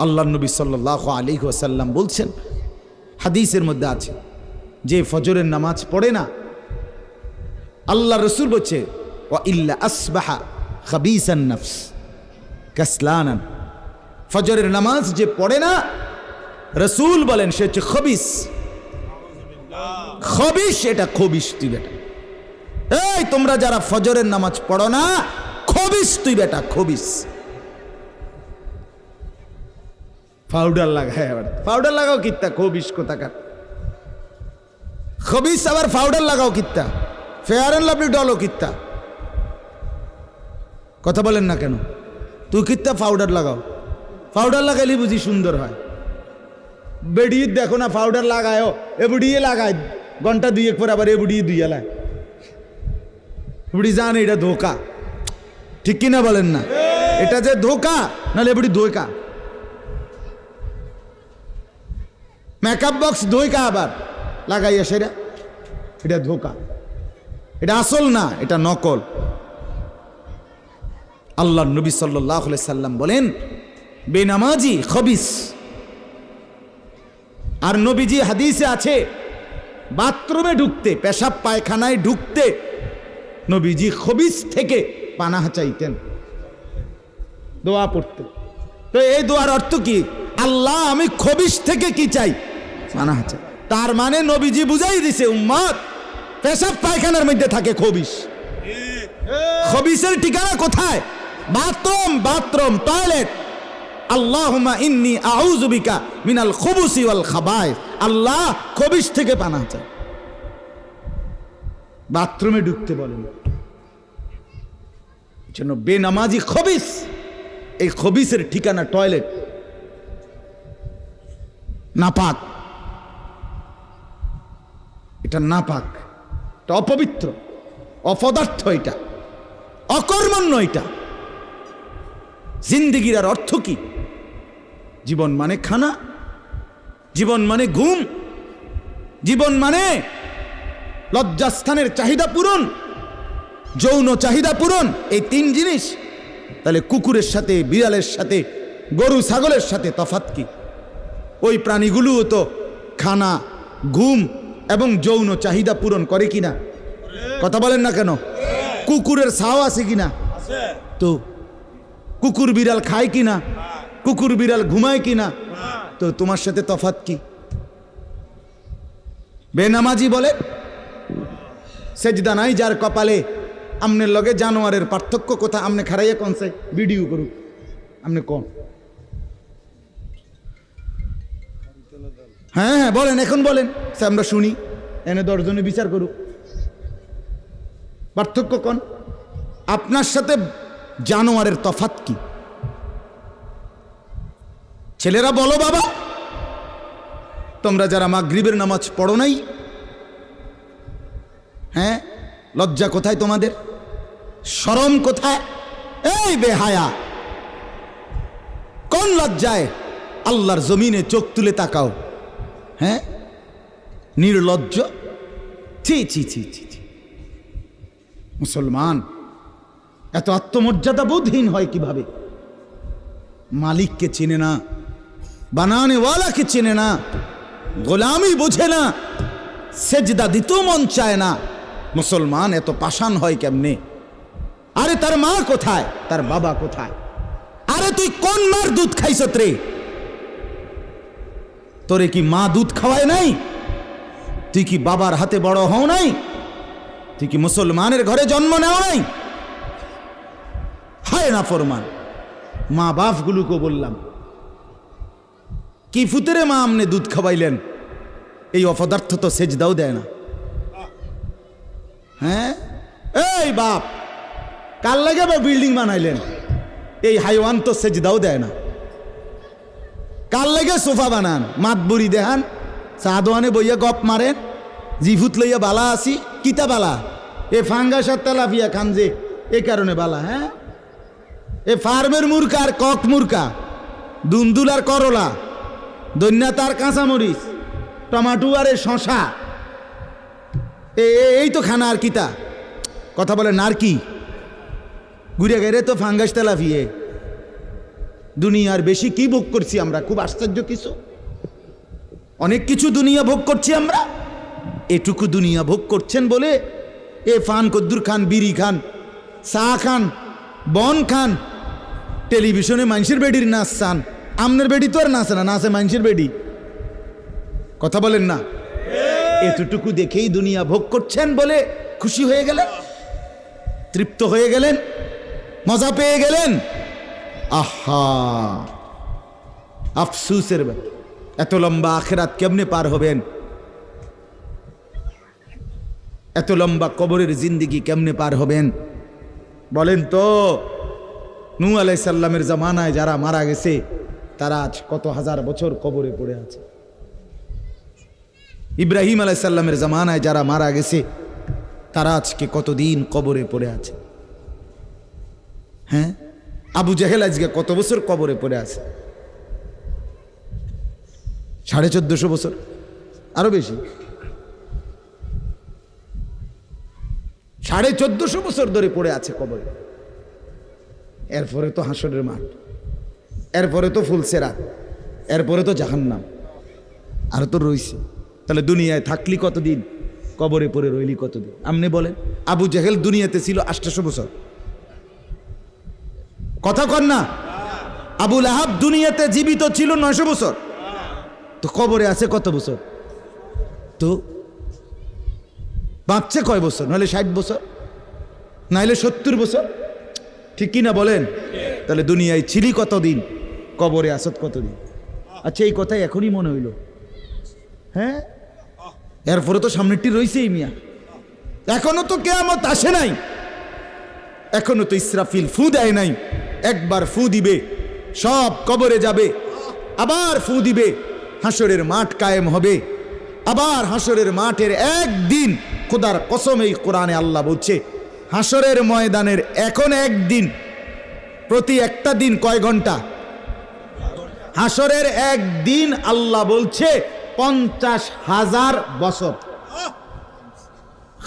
আল্লাহ নবী সাল্লাল্লাহু আলাইহি ওয়াসাল্লাম বলছেন, হাদিসের মধ্যে আছে, যে ফজরের নামাজ পড়ে না, আল্লাহ রসুল বলছে ওয়া ইল্লা আসবাহা খাবিসান নফস কাসলানান, ফজরের নামাজ যে পড়ে না, রসুল বলেন সে হচ্ছে খবিস। খবিস, এটা খবিস তুই বেটা। এই তোমরা যারা ফজরের নামাজ পড়ো না, খবিস তুই বেটা, খবিস। পাউডার লাগায়, আবার পাউডার লাগাও কিত্তা, খবিস কোথাকার খবিস, আবার পাউডার লাগাও কিত্তা, ফেয়ার অ্যান্ড লাভলি ডলও কিত্তা। কথা বলেন না কেন? তুই কিত্তা পাউডার লাগাও, পাউডার লাগাইলে বুঝি সুন্দর হয়। বেড়ি দেখো না পাউডার লাগায়ও, এ বুড়িয়ে লাগায় ঘন্টা দুয়েক পর আবার এ বুড়িয়ে দুইয়া লায়, বুড়ি জানে এটা ধোকা, ঠিক কিনা বলেন না? এটা যে ধোকা, নাহলে এ বুড়ি ধোকা। মেকআপ বক্স ধোকা আবার লাগাইয়া সেটা, এটা ধোকা, এটা আসল না, এটা নকল। আল্লাহ নবী সাল্লাল্লাহু আলাইহি সাল্লাম বলেন বেনামাজি খবিস। আর নবীজি হাদিসে আছে, বাথরুমে ঢুকতে, পেশাব পায়খানায় ঢুকতে নবীজি খবিস থেকে পানাহ চাইতেন, দোয়া পড়তেন। তো এই দোয়ার অর্থ কি? আল্লাহ আমি খবিস থেকে কি চাই? পানাহ চাই। তার মানে নবীজি বুঝাই দিছে উম্মত, পেশাব পায়খানার মধ্যে থাকে খবিস। খবিসের ঠিকানা কোথায়? Bathroom, bathroom, toilet. আল্লাহুম্মা ইন্নী আউযু বিকা মিনাল খুবুসি ওয়াল খাবায়েস। আল্লাহ খবিস থেকে পানাহ চাই। বাথরুমে ঢুকতে বলেন, জন্য বেনামাজি খবিস। এই খবিসের ঠিকানা টয়লেট, নাপাক, এটা নাপাক, এটা অপবিত্র, অপদার্থ, এটা অকর্মণ্য। এটা জিন্দেগির আর অর্থ কি? জীবন মানে খানা, জীবন মানে ঘুম, জীবন মানে লজ্জাস্থানের চাহিদা পূরণ, যৌন চাহিদা পূরণ, এই তিন জিনিস। তাহলে কুকুরের সাথে, বিড়ালের সাথে, গরু ছাগলের সাথে তফাৎ কি? ওই প্রাণীগুলোও তো খানা, ঘুম এবং যৌন চাহিদা পূরণ করে কিনা? কথা বলেন না কেন? কুকুরের ছাও আছে কিনা? তো কুকুর বিড়াল খায় কিনা? কুকুর বিড়াল ঘুমায় কিনা? তো তোমার সাথে তফাৎ কি? বেনামাজি বলে সেজদা নাই যার কপালে। আমনের লগে জানোয়ারের পার্থক্য কোথায়? আমনে খারাইয়া কোনছে ভিডিও করুক, আমনে কোন? হ্যাঁ হ্যাঁ বলেন, এখন বলেন, আমরা শুনি, এনে 10 জনে বিচার করুক। পার্থক্য কোন? আপনার সাথে জানোয়ারের তফাৎ কি? ছেলেরা বলো বাবা, তোমরা যারা মাগরিবের নামাজ পড়ো নাই, হ্যাঁ, লজ্জা কোথায় তোমাদের? শরম কোথায়? এই বেহায়া, কোন লজ্জায় আল্লাহর জমিনে চোখ তুলে তাকাও? হ্যাঁ, নির্লজ্জ। ছি ছি ছি ছি ছি। মুসলমান এত আত্মমর্যাদা বোধহীন হয় কিভাবে? মালিককে চেনে না, বানানেওয়ালাকে চেনে না, গোলামি বোঝে না, সেজদা দিতেও মন চায় না। মুসলমান এত পাষাণ হয় কেমনে? আরে তার মা কোথায়? তার বাবা কোথায়? আরে তুই কোন মার দুধ খাইছত রে? তোরে কি মা দুধ খাওয়ায় নাই? তুই কি বাবার হাতে বড় হও নাই? তুই কি মুসলমানের ঘরে জন্ম নেও নাই? হায় না ফরমান। মা বাপগুলোকে বললাম, কি ফুতেরে মা আমনে দুধ খাওয়াইলেন? এই অপদার্থ তো সেজদাও দেয় না। হ্যাঁ, এই বাপ, কার লাগে বিল্ডিং বানাইলেন? এই হাইওয়ান তো সেজদাও দেয় না। কার লাগে সোফা বানান? মাতবুরি দেহান, সাদোয়ানে বইয়া গপ মারেন, জিফুত লইয়া বালা আসি, কিতা বালা? এ ফাঙ্গাস আর তেলাপিয়া খান যে, এ কারণে বালা। হ্যাঁ, এ ফার্মের মুরকা আর কক মুরকা, দুন্দুল আর করলা, দৈন্যাত আর কাঁচামরিচ, টমাটো আর এ শশা, এই তো খানা। আর কিতা কথা বলে? আর কি ঘুরে গেলে তো ফাঙ্গাস তেলাপিয়ে। দুনিয়ার বেশি কি ভোগ করছি আমরা? খুব আশ্চর্য কিছু, অনেক কিছু দুনিয়া ভোগ করছি আমরা। এটুকু দুনিয়া ভোগ করছেন বলে এ ফান কদ্দুর খান, বিড়ি খান, চা খান, বন খান, টেলিভিশনে মানুষের বেডির নাচ চান। আমনের বেডি তো আর নাচে না, নাচে মানুষের বেডি। কথা বলেন না? এতটুকু দেখেই দুনিয়া ভোগ করছেন বলে খুশি হয়ে গেলেন, তৃপ্ত হয়ে গেলেন, মজা পেয়ে গেলেন। আহা, আফসুসের ব্যাপার। এত লম্বা আখেরাত কেমনে পার হবেন? এত লম্বা কবরের জিন্দিগি কেমনে পার হবেন বলেন তো? নূহ আলাইহিস সালামের জামানায় যারা মারা গেছে তারা আজ কত হাজার বছর কবরে পড়ে আছে। ইব্রাহিম আলাইহিস সালামের জামানায় যারা মারা গেছে তারা আজকে কতদিন কবরে পড়ে আছে। হ্যাঁ, আবু জেহেল আজকে কত বছর কবরে পড়ে আছে? 1450 বছর, আরো বেশি, 1450 বছর ধরে পড়ে আছে কবরে। এরপরে তো হাসরের মাঠ, এরপরে তো ফুলসেরাত, এরপরে তো জাহান্নাম, আর তো রইছে। তাহলে দুনিয়ায় থাকলি কতদিন, কবরে পড়ে রইলি কতদিন? আপনি বলেন। আবু জেহেল দুনিয়াতে ছিল 800 বছর, কথা কন না? আবু লাহাব দুনিয়াতে জীবিত ছিল 900 বছর, তো কবরে আছে কত বছর? তো বাঁচছে কয় বছর? নাহলে 60 বছর, নাহলে 70 বছর, ঠিক কি না বলেন? তাহলে দুনিয়ায় ছিলি কতদিন, কবরে আসত কতদিন? আচ্ছা, এই কথাই এখনই মনে হইল। হ্যাঁ, এরপরে তো সামনেরটি রয়েছেই মিয়া, এখনো তো কিয়ামত আসে নাই, এখনো তো ইসরাফিল ফু দেয় নাই। একবার ফু দিবে, সব কবরে যাবে, আবার ফু দিবে, হাসরের মাঠ কায়েম হবে। আবার হাসরের মাঠের একদিন, খোদার কসম এই কোরআনে আল্লাহ বলছে, হাসরের ময়দানের এখন একদিন, প্রতি একটা দিন কয় ঘন্টা? হাসরের একদিন আল্লাহ বলছে 50,000 বছর,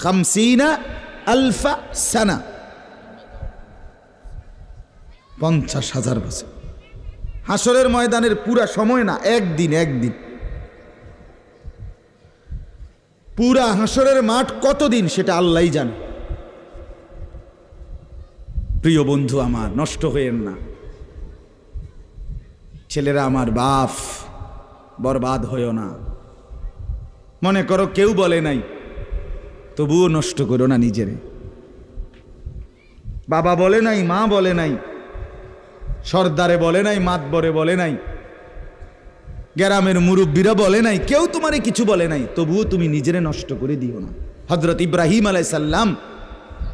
50,000 সানা, 50,000 বছর। হাসরের ময়দানের পুরা সময় না, একদিন, একদিন। পুরা হাসরের মাঠ কতদিন সেটা আল্লাহই জানে। প্রিয় বন্ধু আমার, নষ্ট হয়েন না। ছেলেরা আমার, বাপ, বরবাদ হইও না। মনে করো কেউ বলে নাই, তবুও নষ্ট করো না নিজেরে। বাবা বলে নাই, মা বলে নাই, সর্দারে বলে নাই, মাতবরে বলে নাই, গ্রামের মুরব্বীরা বলে নাই, কেউ তোমারে কিছু বলে নাই, তবুও তুমি নিজেরে নষ্ট করে দিও না। হযরত ইব্রাহিম আলাইহিস সালাম,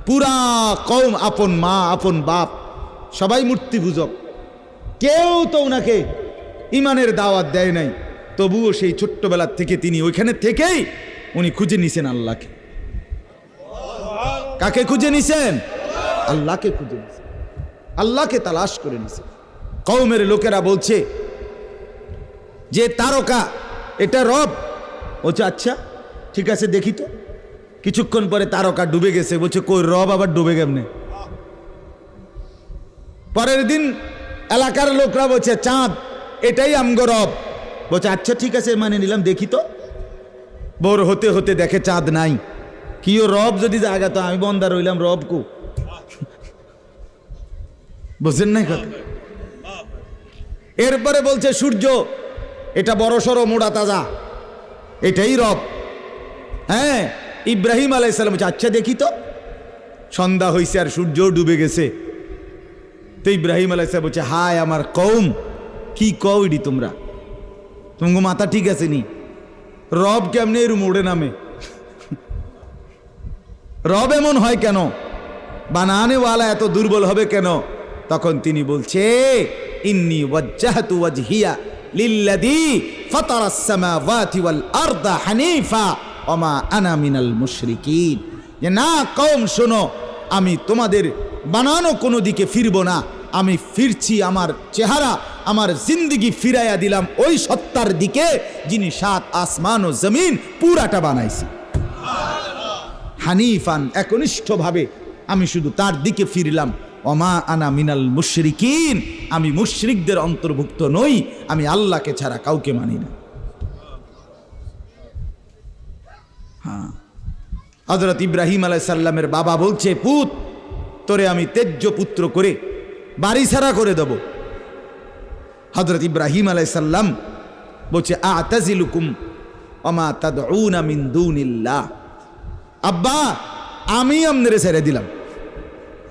পুরা কওম, আপন মা, আপন বাপ, সবাই মূর্তি পূজক, কেউ তো ওনাকে ইমানের দাওয়াত দেয় নাই, তবুও সেই ছোট্টবেলা থেকে তিনি ওইখানে থেকেই উনি খুঁজে নিছেন আল্লাহকে। কাকে খুঁজে নিছেন? আল্লাহকে খুঁজে নিছেন, আল্লাহকে তালাশ করে নিছেন। কওমের লোকেরা বলছে যে তারকা এটা রব। বলছে আচ্ছা ঠিক আছে, দেখি তো। কিছুক্ষণ পরে তারকা ডুবে গেছে। বলছে কই, রব আবার ডুবে কেমনে? পরের দিন এলাকার লোকরা বলছে চাঁদ, এটাই আমগো রব। বলছে আচ্ছা ঠিক আছে, মানে নিলাম, দেখি তো। ভোর হতে হতে দেখে চাঁদ নাই। কি ও রব যদি জায়গা, তো আমি বন্দা রইলাম, রব কো? বুঝছেন না কথা? এরপরে বলছে সূর্য, এটা বড় সড়ো মোড়া তাজা, এটাই রব। হ্যাঁ, ইব্রাহিম আলাইহিস সালাম বলছে আচ্ছা দেখি তো। সন্ধ্যা হয়েছে আর সূর্য ডুবে গেছে। তো ইব্রাহিম আলাইহিস সালাম বলছে হায় আমার কওম, কি কও ইডি তোমরা? তোমার মাথা ঠিক আছে নি? রব কেমনে এর মোড়ে নামে? রব এমন হয় কেন? বানানেওয়ালা এত দুর্বল হবে কেন? তখন তিনি বলছে ইন্নী ওয়াজ্জাহতু ওয়াজহিয়া লিল্লাযী ফাতারাস সামাওয়াতি ওয়াল আরদা হানিফা ওয়া মা আনা মিনাল মুশরিকিন। যে না কওম শোনো, আমি তোমাদের বানানো কোনো দিকে ফিরবো না, আমি ফিরছি, আমার চেহারা, আমার জিন্দিগি ফিরাইয়া দিলাম ওই সত্তার দিকে যিনি 7 আসমান ও জমিন পুরাটা বানাইছে। হানিফান, একনিষ্ঠভাবে আমি শুধু তার দিকে ফিরলাম। ওমা আনা মিনাল মুশরিকিন, আমি মুশরিকদের অন্তর্ভুক্ত নই, আমি আল্লাহকে ছাড়া কাউকে মানি না। হ্যাঁ, হযরত ইব্রাহিম আলাইহিস সালামের বাবা বলছে, পুত তোরে আমি তেজ্য পুত্র করে বাড়ি ছাড়া করে দেব। হযরত ইব্রাহিম আলাইহিস সালাম বলছে, আ'তাজিলুকুম ওমা তাদউনা মিন দুনিল্লাহ, আব্বা আমি আমনেরে ছেড়ে দিলাম,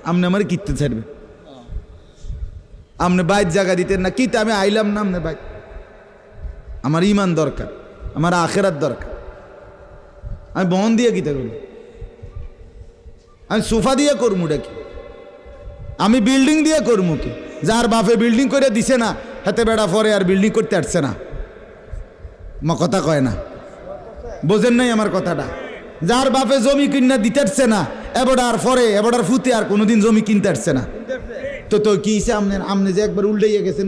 আমনে আমার কিত্তে ছাড়বে, আমনে বাইত জায়গা দিতেন না, কিতে আমি আইলাম না আমনে বাইত, আমার ইমান দরকার, আমার আখেরাত দরকার, আমি বহন দিয়ে কিতে করব, আমি সোফা দিয়ে করমু ডাকি, আমি বিল্ডিং দিয়ে করমু কি? যার বাপে বিল্ডিং করে দিছে না হাতে বেড়া পরে আর বিল্ডিং করতে আসছে না, মা কথা কয় না, বোঝেন নাই আমার কথাটা? যার বাপে জমি কিনা দিতে আসছে না এবড়ার পরে এবড়ার ফুতে আর কোনোদিন জমি কিনতে আসছে না, তো তো কি আমনে যে একবার উল্টাইয়া গেছেন।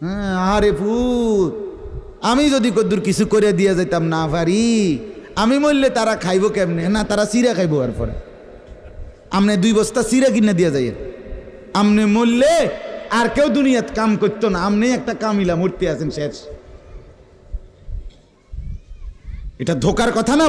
হ্যাঁ, আরে ফুত, আমি যদি কদ্দুর কিছু করে দিয়ে যাইতাম না পারি, আমি মরলে তারা খাইব কেমনে? না, তারা চিরা খাইব। আর পরে আমনে 2 বস্তা চিরা কিনে দিয়ে যাই, আমনে মরলে আর কেউ দুনিয়াত কাম করতো না, আমনে একটা কামিলা মূর্তি আছেন শেষ। এটা ধোকার কথা না।